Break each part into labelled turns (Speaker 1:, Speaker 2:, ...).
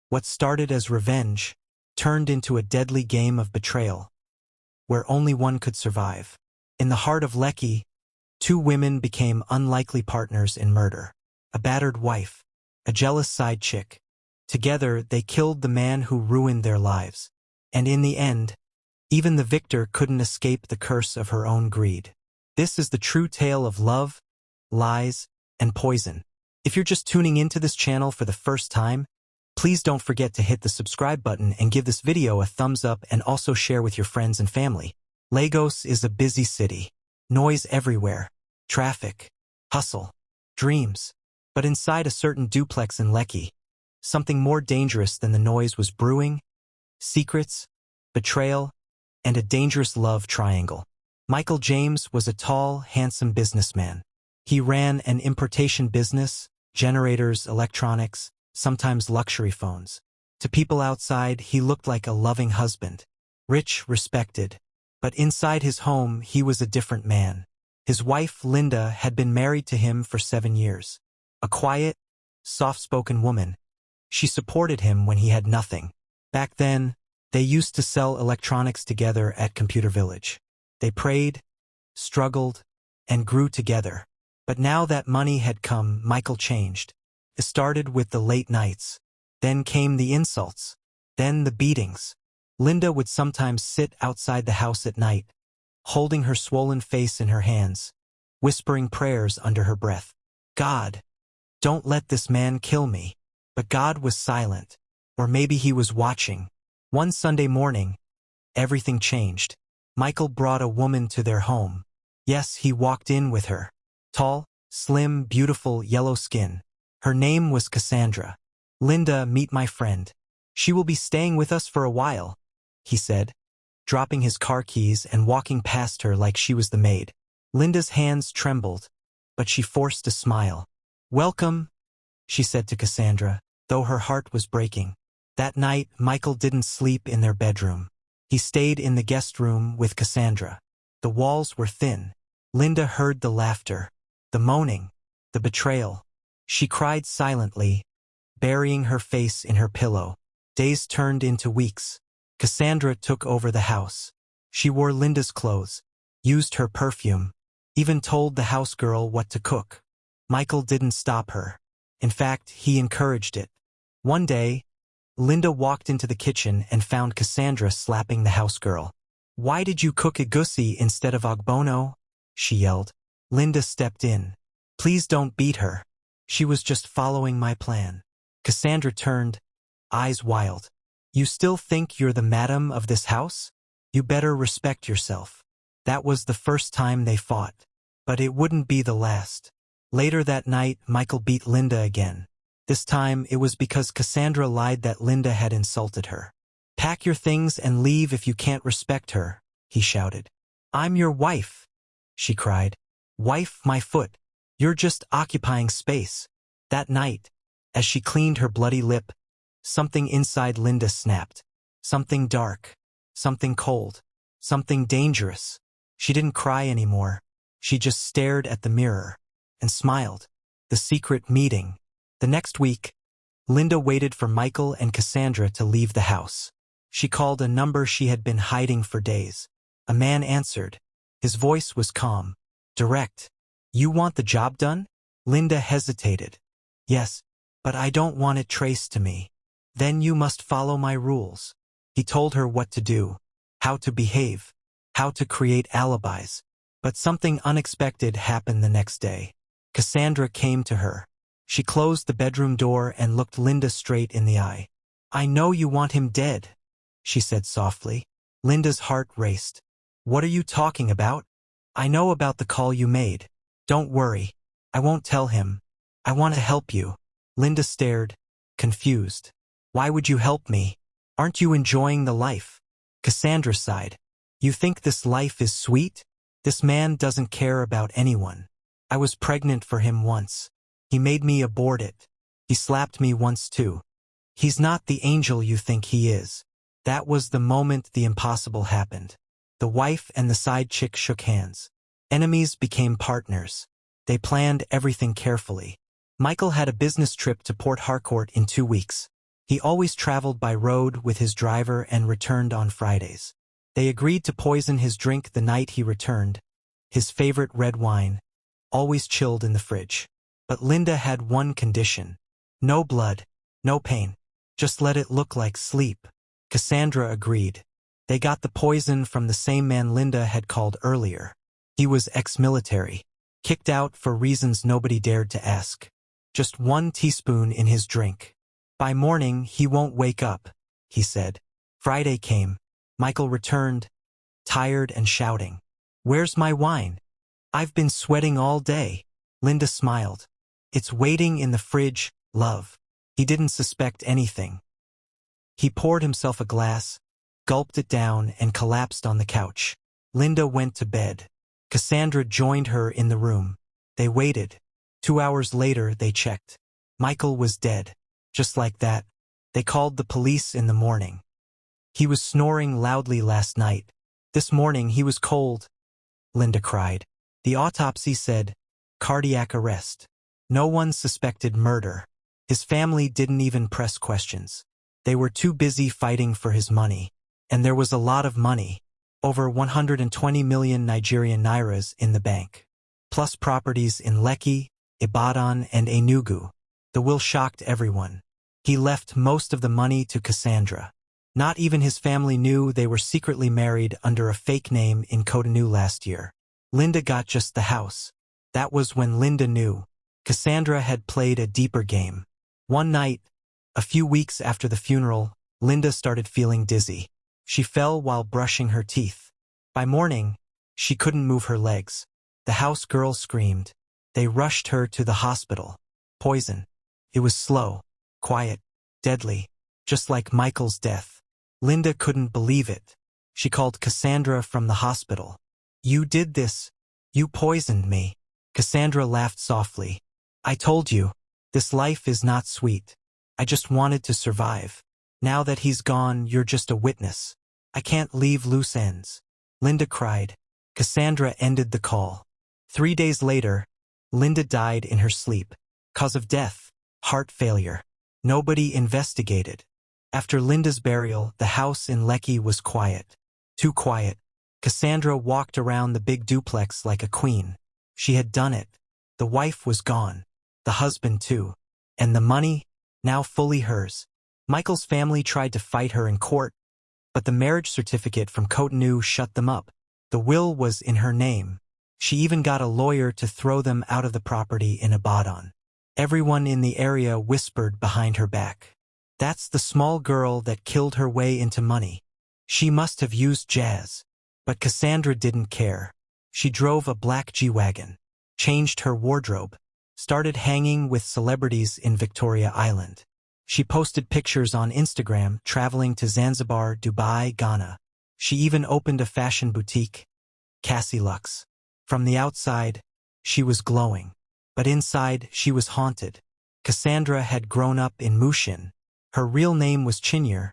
Speaker 1: What started as revenge turned into a deadly game of betrayal, where only one could survive. In the heart of Lekki, two women became unlikely partners in murder. A battered wife, a jealous side chick. Together, they killed the man who ruined their lives. And in the end, even the victor couldn't escape the curse of her own greed. This is the true tale of love, lies, and poison. If you're just tuning into this channel for the first time, please don't forget to hit the subscribe button and give this video a thumbs up, and also share with your friends and family. Lagos is a busy city. Noise everywhere. Traffic. Hustle. Dreams. But inside a certain duplex in Lekki, something more dangerous than the noise was brewing. Secrets, betrayal, and a dangerous love triangle. Michael James was a tall, handsome businessman. He ran an importation business, generators, electronics, sometimes luxury phones. To people outside, he looked like a loving husband. Rich, respected. But inside his home, he was a different man. His wife, Linda, had been married to him for 7 years. A quiet, soft-spoken woman. She supported him when he had nothing. Back then, they used to sell electronics together at Computer Village. They prayed, struggled, and grew together. But now that money had come, Michael changed. It started with the late nights. Then came the insults. Then the beatings. Linda would sometimes sit outside the house at night, holding her swollen face in her hands, whispering prayers under her breath. God, don't let this man kill me. But God was silent. Or maybe he was watching. One Sunday morning, everything changed. Michael brought a woman to their home. Yes, he walked in with her. Tall, slim, beautiful, yellow skin. Her name was Cassandra. Linda, meet my friend. She will be staying with us for a while, he said, dropping his car keys and walking past her like she was the maid. Linda's hands trembled, but she forced a smile. Welcome, she said to Cassandra, though her heart was breaking. That night, Michael didn't sleep in their bedroom. He stayed in the guest room with Cassandra. The walls were thin. Linda heard the laughter, the moaning, the betrayal. She cried silently, burying her face in her pillow. Days turned into weeks. Cassandra took over the house. She wore Linda's clothes, used her perfume, even told the house girl what to cook. Michael didn't stop her. In fact, he encouraged it. One day, Linda walked into the kitchen and found Cassandra slapping the house girl. "Why did you cook egusi instead of ogbono?" she yelled. Linda stepped in. "Please don't beat her. She was just following my plan." Cassandra turned, eyes wild. "You still think you're the madam of this house? You better respect yourself." That was the first time they fought. But it wouldn't be the last. Later that night, Michael beat Linda again. This time, it was because Cassandra lied that Linda had insulted her. "Pack your things and leave if you can't respect her," he shouted. "I'm your wife," she cried. "Wife, my foot. You're just occupying space." That night, as she cleaned her bloody lip, something inside Linda snapped. Something dark, something cold, something dangerous. She didn't cry anymore. She just stared at the mirror and smiled. The secret meeting. The next week, Linda waited for Michael and Cassandra to leave the house. She called a number she had been hiding for days. A man answered. His voice was calm, direct. "You want the job done?" Linda hesitated. "Yes, but I don't want it traced to me." "Then you must follow my rules." He told her what to do, how to behave, how to create alibis. But something unexpected happened the next day. Cassandra came to her. She closed the bedroom door and looked Linda straight in the eye. "I know you want him dead," she said softly. Linda's heart raced. "What are you talking about?" "I know about the call you made. Don't worry. I won't tell him. I want to help you." Linda stared, confused. "Why would you help me? Aren't you enjoying the life?" Cassandra sighed. "You think this life is sweet? This man doesn't care about anyone. I was pregnant for him once. He made me abort it. He slapped me once too. He's not the angel you think he is." That was the moment the impossible happened. The wife and the side chick shook hands. Enemies became partners. They planned everything carefully. Michael had a business trip to Port Harcourt in 2 weeks. He always traveled by road with his driver and returned on Fridays. They agreed to poison his drink the night he returned, his favorite red wine, always chilled in the fridge. But Linda had one condition. No blood, no pain. Just let it look like sleep. Cassandra agreed. They got the poison from the same man Linda had called earlier. He was ex-military, kicked out for reasons nobody dared to ask. Just 1 teaspoon in his drink. By morning, he won't wake up, he said. Friday came. Michael returned, tired and shouting. Where's my wine? I've been sweating all day. Linda smiled. It's waiting in the fridge, love. He didn't suspect anything. He poured himself a glass, gulped it down, and collapsed on the couch. Linda went to bed. Cassandra joined her in the room. They waited. 2 hours later, they checked. Michael was dead. Just like that. They called the police in the morning. He was snoring loudly last night. This morning he was cold. Linda cried. The autopsy said, cardiac arrest. No one suspected murder. His family didn't even press questions. They were too busy fighting for his money. And there was a lot of money. Over 120 million Nigerian nairas in the bank. Plus properties in Lekki, Ibadan, and Enugu. The will shocked everyone. He left most of the money to Cassandra. Not even his family knew they were secretly married under a fake name in Cotonou last year. Linda got just the house. That was when Linda knew. Cassandra had played a deeper game. One night, a few weeks after the funeral, Linda started feeling dizzy. She fell while brushing her teeth. By morning, she couldn't move her legs. The house girl screamed. They rushed her to the hospital. Poison. It was slow, quiet, deadly, just like Michael's death. Linda couldn't believe it. She called Cassandra from the hospital. You did this. You poisoned me. Cassandra laughed softly. I told you, this life is not sweet. I just wanted to survive. Now that he's gone, you're just a witness. I can't leave loose ends. Linda cried. Cassandra ended the call. 3 days later, Linda died in her sleep. Cause of death, heart failure. Nobody investigated. After Linda's burial, the house in Lekki was quiet. Too quiet. Cassandra walked around the big duplex like a queen. She had done it. The wife was gone. The husband too. And the money, now fully hers. Michael's family tried to fight her in court, but the marriage certificate from Cotonou shut them up. The will was in her name. She even got a lawyer to throw them out of the property in Ibadan. Everyone in the area whispered behind her back. That's the small girl that killed her way into money. She must have used jazz. But Cassandra didn't care. She drove a black G-Wagon, changed her wardrobe, started hanging with celebrities in Victoria Island. She posted pictures on Instagram traveling to Zanzibar, Dubai, Ghana. She even opened a fashion boutique, Cassie Luxe. From the outside, she was glowing. But inside, she was haunted. Cassandra had grown up in Mushin. Her real name was Chinyere,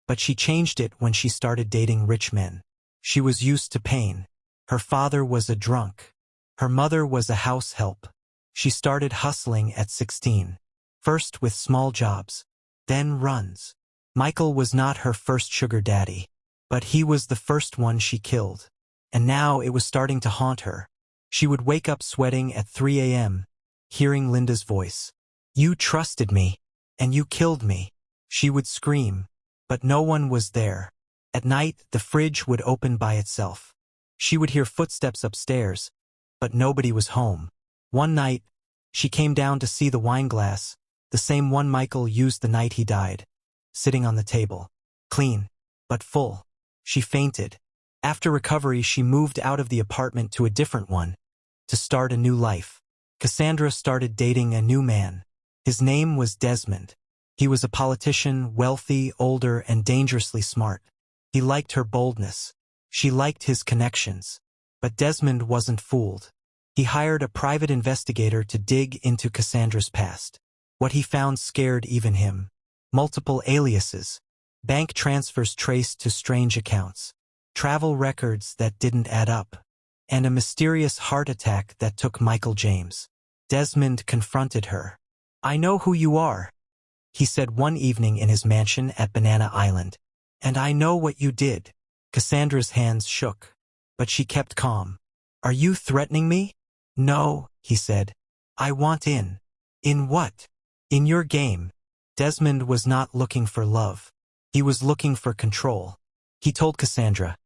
Speaker 1: but she changed it when she started dating rich men. She was used to pain. Her father was a drunk. Her mother was a house help. She started hustling at 16. First with small jobs, then runs. Michael was not her first sugar daddy, but he was the first one she killed. And now it was starting to haunt her. She would wake up sweating at 3 a.m., hearing Linda's voice. You trusted me, and you killed me. She would scream, but no one was there. At night, the fridge would open by itself. She would hear footsteps upstairs, but nobody was home. One night, she came down to see the wine glass, the same one Michael used the night he died, sitting on the table. Clean, but full. She fainted. After recovery, she moved out of the apartment to a different one, to start a new life. Cassandra started dating a new man. His name was Desmond. He was a politician, wealthy, older, and dangerously smart. He liked her boldness. She liked his connections. But Desmond wasn't fooled. He hired a private investigator to dig into Cassandra's past. What he found scared even him. Multiple aliases, bank transfers traced to strange accounts, travel records that didn't add up, and a mysterious heart attack that took Michael James. Desmond confronted her. I know who you are. he said one evening in his mansion at Banana Island. And I know what you did. Cassandra's hands shook, but she kept calm. Are you threatening me? No, he said. I want in. In what? In your game. Desmond was not looking for love. He was looking for control. He told Cassandra,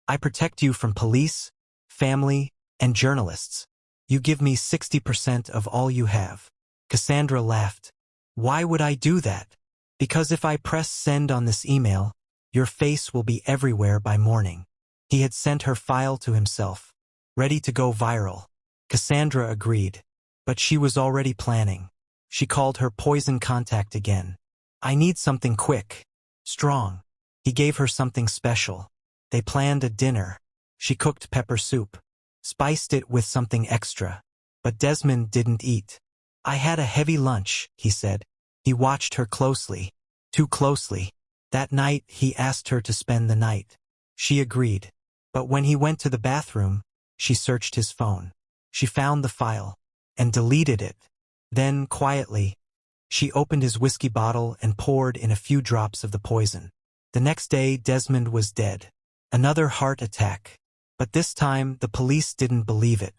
Speaker 1: I protect you from police, family, and journalists. You give me 60% of all you have. Cassandra laughed. Why would I do that? Because if I press send on this email, your face will be everywhere by morning. He had sent her file to himself, ready to go viral. Cassandra agreed, but she was already planning. She called her poison contact again. I need something quick, strong. He gave her something special. They planned a dinner. She cooked pepper soup, spiced it with something extra. But Desmond didn't eat. I had a heavy lunch, he said. He watched her closely, too closely. That night, he asked her to spend the night. She agreed. But when he went to the bathroom, she searched his phone. She found the file and deleted it. Then, quietly, she opened his whiskey bottle and poured in a few drops of the poison. The next day, Desmond was dead. Another heart attack. But this time, the police didn't believe it.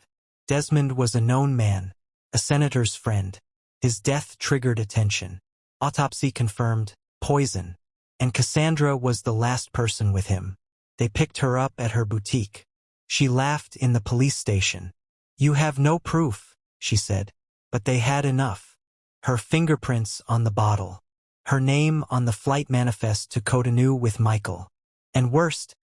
Speaker 1: Desmond was a known man, a senator's friend. His death triggered attention. Autopsy confirmed poison. And Cassandra was the last person with him. They picked her up at her boutique. She laughed in the police station. You have no proof, she said. But they had enough. Her fingerprints on the bottle. Her name on the flight manifest to Cotonou with Michael. And worst,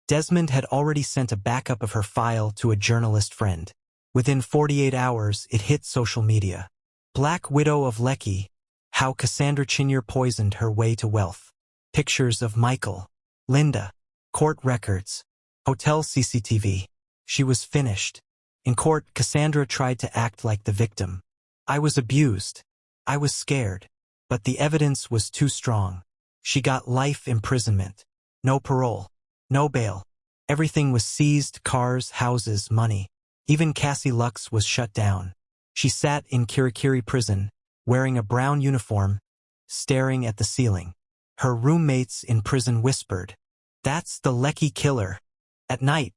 Speaker 1: Desmond had already sent a backup of her file to a journalist friend. Within 48 hours, it hit social media. Black Widow of Lekki, how Cassandra Chinyer poisoned her way to wealth. Pictures of Michael, Linda, court records, hotel CCTV. She was finished. In court, Cassandra tried to act like the victim. I was abused. I was scared. But the evidence was too strong. She got life imprisonment. No parole. No bail. Everything was seized: cars, houses, money. Even Cassie Lux was shut down. She sat in Kirikiri prison, wearing a brown uniform, staring at the ceiling. Her roommates in prison whispered, "That's the Lekki killer." At night,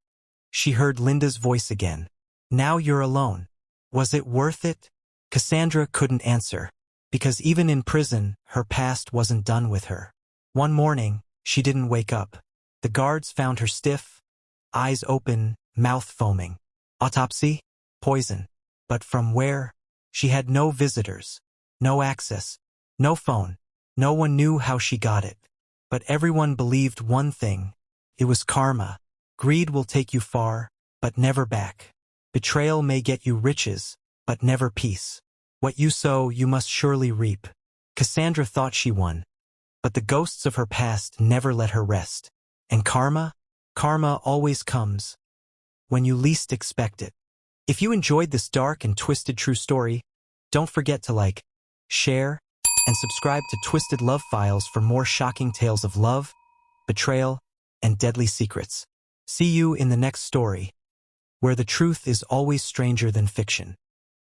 Speaker 1: she heard Linda's voice again. "Now you're alone. Was it worth it?" Cassandra couldn't answer, because even in prison, her past wasn't done with her. One morning, she didn't wake up. The guards found her stiff, eyes open, mouth foaming. Autopsy? Poison. But from where? She had no visitors, no access, no phone. No one knew how she got it. But everyone believed one thing. It was karma. Greed will take you far, but never back. Betrayal may get you riches, but never peace. What you sow, you must surely reap. Cassandra thought she won, but the ghosts of her past never let her rest. And karma? Karma always comes when you least expect it. If you enjoyed this dark and twisted true story, don't forget to like, share, and subscribe to Twisted Love Files for more shocking tales of love, betrayal, and deadly secrets. See you in the next story, where the truth is always stranger than fiction.